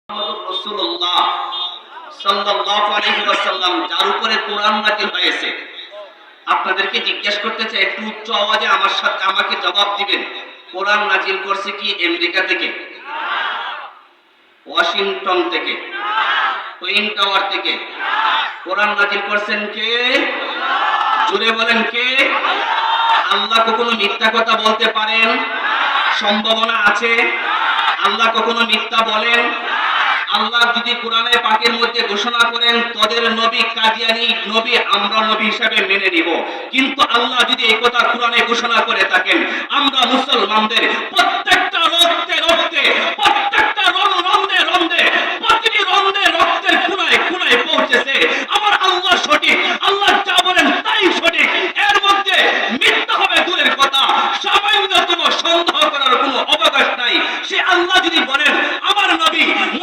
রাসূলুল্লাহ সাল্লাল্লাহু আলাইহি ওয়াসাল্লাম যার উপরে কোরআন নাযিল হয়েছে, আপনাদেরকে জিজ্ঞেস করতে চাই, একটু উচ্চ আওয়াজে আমাকে জবাব দিবেন। কোরআন নাযিল করছে কি আমেরিকা থেকে, ওয়াশিংটন থেকে, টুইন টাওয়ার থেকে? কোরআন নাযিল করছেন কে? জোরে বলেন কে? আল্লাহ কখনো মিথ্যা কথা বলতে পারেন? সম্ভাবনা আছে? আল্লাহ কখনো মিথ্যা বলেন? আল্লাহ যদি কোরআনে পাকের মধ্যে ঘোষণা করেন তোদের নবী কাদিয়ানী নবী, আমরা নবী হিসেবে মেনে নিব। কিন্তু আল্লাহ যদি এই কথা কোরআনে ঘোষণা করে থাকেন, আমরা মুসলমানদের প্রত্যেকটা রক্তে রক্তে